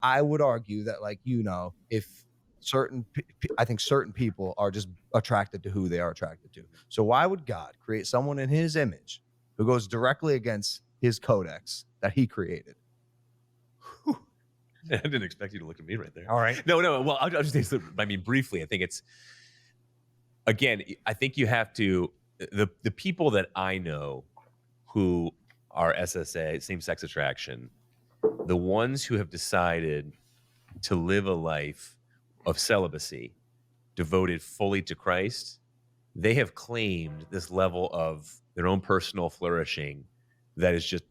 I would argue that, like, if I think certain people are just attracted to who they are attracted to. So why would God create someone in his image who goes directly against his codex that he created? I didn't expect you to look at me right there. All right. No. Well, I'll just say, I mean, briefly, I think it's, again, I think you have to, the people that I know who are SSA, same sex attraction, the ones who have decided to live a life of celibacy, devoted fully to Christ, they have claimed this level of their own personal flourishing that is just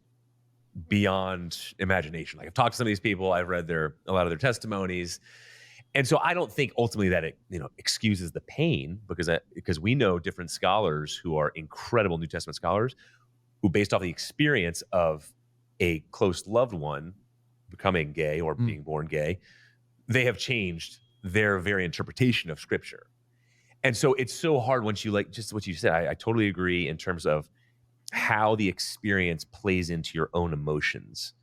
beyond imagination. Like, I've talked to some of these people, I've read a lot of their testimonies. And so I don't think ultimately that it, excuses the pain, because we know different scholars who are incredible New Testament scholars who, based off the experience of a close loved one becoming gay or being born gay, they have changed their very interpretation of Scripture. And so it's so hard once you, like, just what you said, I totally agree in terms of how the experience plays into your own emotions,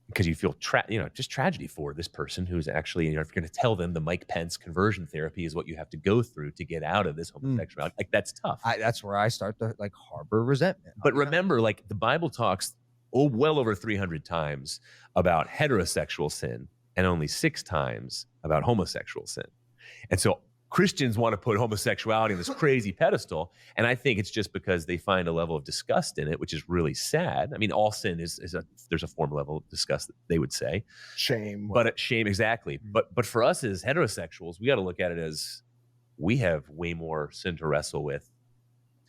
because you feel just tragedy for this person who's actually, if you're going to tell them the Mike Pence conversion therapy is what you have to go through to get out of this homosexuality, like, that's tough. That's where I start to, like, harbor resentment. But remember, like, the Bible talks well over 300 times about heterosexual sin and only 6 times about homosexual sin. And so Christians want to put homosexuality on this crazy pedestal, and I think it's just because they find a level of disgust in it, which is really sad. I mean, all sin there's a form level of disgust that they would say. Shame. Shame, exactly. But for us as heterosexuals, we got to look at it as we have way more sin to wrestle with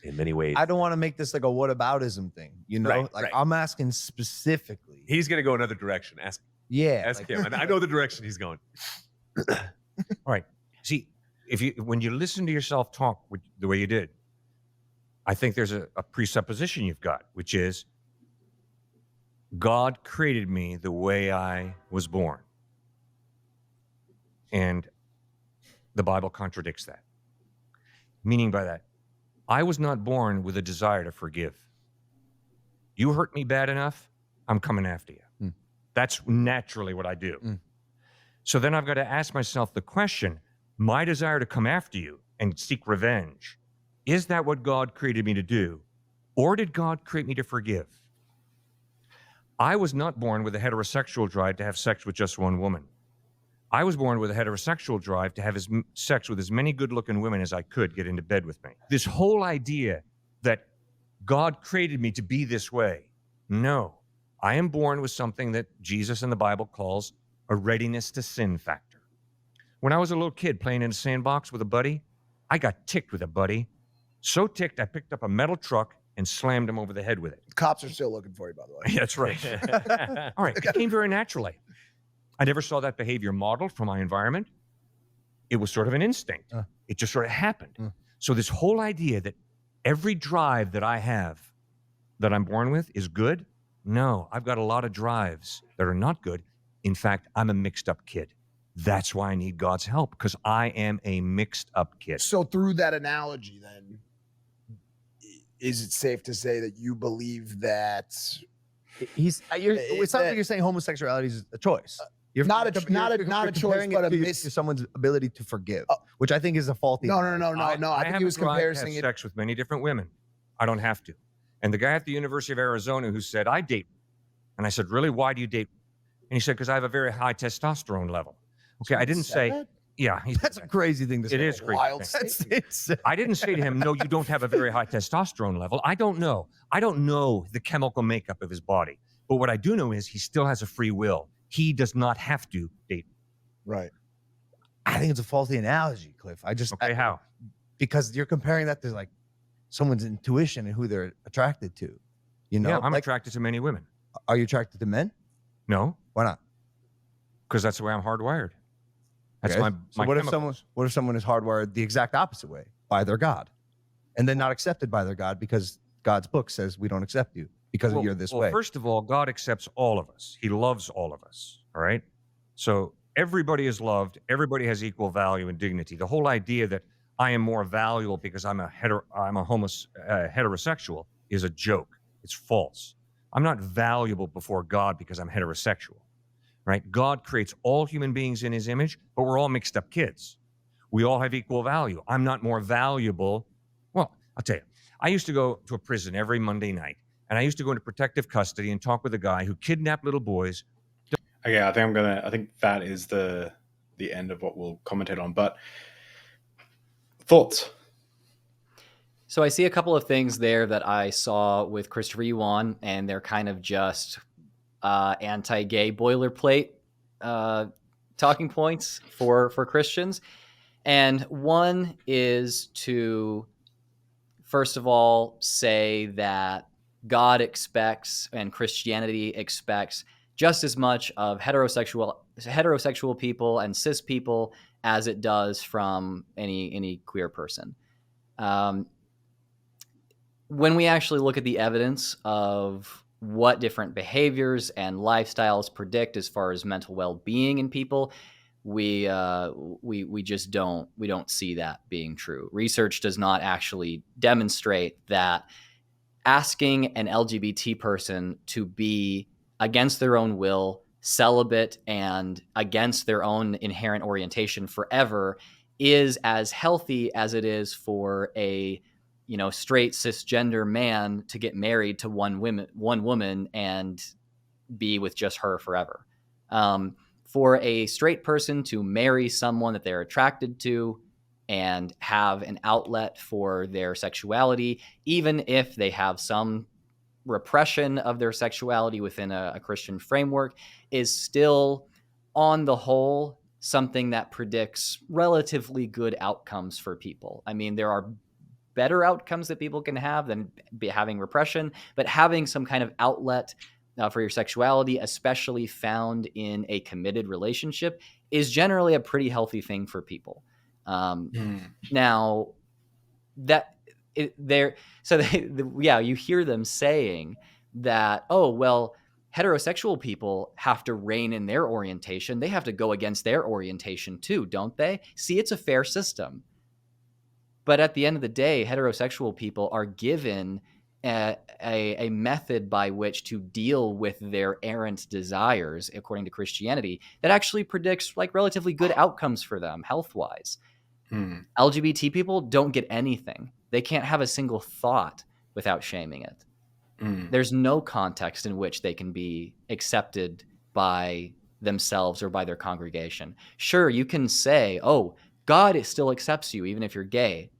in many ways. I don't want to make this like a whataboutism thing, Right. I'm asking specifically. He's going to go another direction. Ask him. And I know the direction he's going. All right. See, when you listen to yourself talk the way you did, I think there's a presupposition you've got, which is God created me the way I was born. And the Bible contradicts that. Meaning by that, I was not born with a desire to forgive. You hurt me bad enough, I'm coming after you. That's naturally what I do. So then I've got to ask myself the question, my desire to come after you and seek revenge, is that what God created me to do? Or did God create me to forgive? I was not born with a heterosexual drive to have sex with just one woman. I was born with a heterosexual drive to have sex with as many good-looking women as I could get into bed with me. This whole idea that God created me to be this way, no. I am born with something that Jesus in the Bible calls a readiness to sin factor. When I was a little kid playing in a sandbox with a buddy, I got ticked with a buddy. So ticked, I picked up a metal truck and slammed him over the head with it. Cops are still looking for you, by the way. Yeah, that's right. All right, it came very naturally. I never saw that behavior modeled from my environment. It was sort of an instinct. It just sort of happened. So this whole idea that every drive that I have that I'm born with is good, no, I've got a lot of drives that are not good. In fact, I'm a mixed up kid. That's why I need God's help, because I am a mixed up kid. So through that analogy, then, is it safe to say that you believe that It's not like you're saying homosexuality is a choice. not a choice, but a to someone's ability to forgive, which I think is a faulty. No. I think he was comparing it. Sex with many different women. I don't have to. And the guy at the University of Arizona who said, I date. And I said, really, why do you date? And he said, because I have a very high testosterone level. Okay, I didn't say, that? yeah. That's a crazy thing to say. It is crazy. Wild That's I didn't say to him, no, you don't have a very high testosterone level. I don't know. I don't know the chemical makeup of his body. But what I do know is he still has a free will. He does not have to date. Right. I think it's a faulty analogy, Cliff. How? Because you're comparing that to like someone's intuition and who they're attracted to. Yeah, I'm attracted to many women. Are you attracted to men? No. Why not? Because that's the way I'm hardwired. That's Okay. my So what chemicals. if someone is hardwired the exact opposite way by their God, and then not accepted by their God because God's book says we don't accept you because you're this way? First of all, God accepts all of us. He loves all of us. All right. So everybody is loved. Everybody has equal value and dignity. The whole idea that I am more valuable because I'm a heterosexual is a joke. It's false. I'm not valuable before God because I'm heterosexual. right? God creates all human beings in his image, but we're all mixed up kids. We all have equal value. I'm not more valuable. Well, I'll tell you, I used to go to a prison every Monday night, and I used to go into protective custody and talk with a guy who kidnapped little boys. Okay, I think that is the end of what we'll commentate on. But thoughts? So I see a couple of things there that I saw with Christopher Yuan, and they're kind of just anti-gay boilerplate talking points for Christians. And one is to, first of all, say that God expects and Christianity expects just as much of heterosexual people and cis people as it does from any queer person. When we actually look at the evidence of what different behaviors and lifestyles predict as far as mental well-being in people, we just don't see that being true. Research does not actually demonstrate that asking an LGBT person to be against their own will, celibate, and against their own inherent orientation forever is as healthy as it is for a straight cisgender man to get married to one woman and be with just her forever. For a straight person to marry someone that they're attracted to and have an outlet for their sexuality, even if they have some repression of their sexuality within a Christian framework, is still, on the whole, something that predicts relatively good outcomes for people. I mean, there are better outcomes that people can have than having repression, but having some kind of outlet for your sexuality, especially found in a committed relationship, is generally a pretty healthy thing for people. Now, you hear them saying that, oh, well, heterosexual people have to rein in their orientation. They have to go against their orientation too, don't they? See, it's a fair system. But at the end of the day, heterosexual people are given a method by which to deal with their errant desires, according to Christianity, that actually predicts like relatively good outcomes for them health-wise. LGBT people don't get anything. They can't have a single thought without shaming it. There's no context in which they can be accepted by themselves or by their congregation. Sure, you can say, oh, God still accepts you even if you're gay.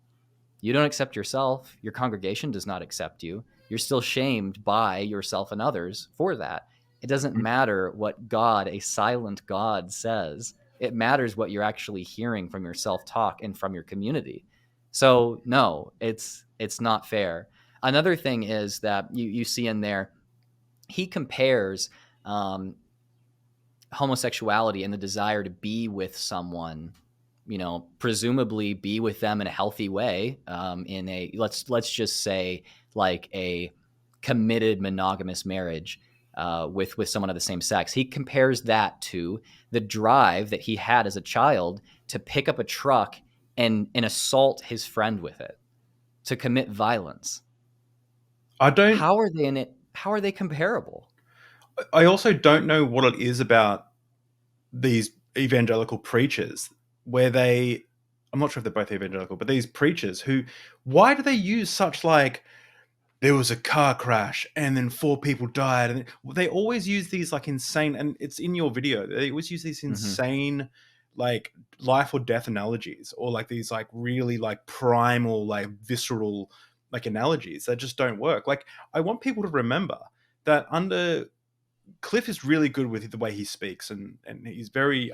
You don't accept yourself. Your congregation does not accept you. You're still shamed by yourself and others for that. It doesn't matter what God, a silent God, says. It matters what you're actually hearing from your self-talk and from your community. So no, it's not fair. Another thing is that you see in there, he compares homosexuality and the desire to be with someone, presumably be with them in a healthy way, in a let's just say like a committed monogamous marriage with someone of the same sex. He compares that to the drive that he had as a child to pick up a truck and assault his friend with it, to commit violence. How are they in it? How are they comparable? I also don't know what it is about these evangelical preachers where I'm not sure if they're both evangelical, but these preachers why do they use such like, there was a car crash and then 4 people died, and they always use these like insane, and it's in your video, they always use these insane like life or death analogies, or like these like really like primal, like visceral like analogies that just don't work. Like, I want people to remember that Cliffe is really good with the way he speaks, and he's very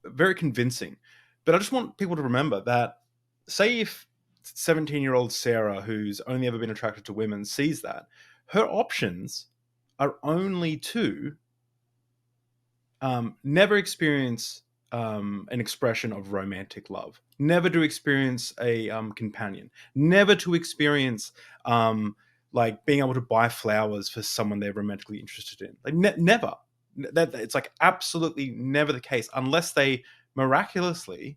very convincing. But I just want people to remember that, say if 17-year-old Sarah, who's only ever been attracted to women, sees that, her options are only to never experience an expression of romantic love, never to experience a companion, never to experience like being able to buy flowers for someone they're romantically interested in. Like never. It's like absolutely never the case, unless they miraculously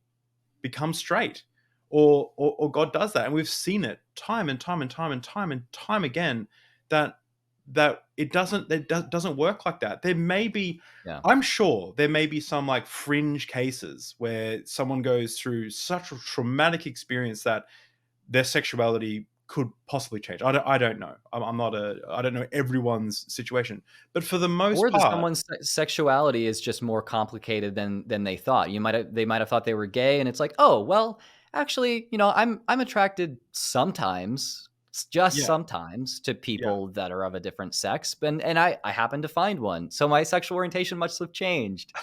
become straight, or God does that. And we've seen it time and time and time and time and time again, that that it doesn't work like that. There may be, Yeah. I'm sure there may be some like fringe cases where someone goes through such a traumatic experience that their sexuality could possibly change. I don't know. I don't know everyone's situation, but for the most Or that part, someone's sexuality is just more complicated than they thought. They might have thought they were gay, and it's like, oh well, actually, I'm attracted sometimes, just yeah, sometimes, to yeah. people that are of a different sex, and I happen to find one, so my sexual orientation must have changed.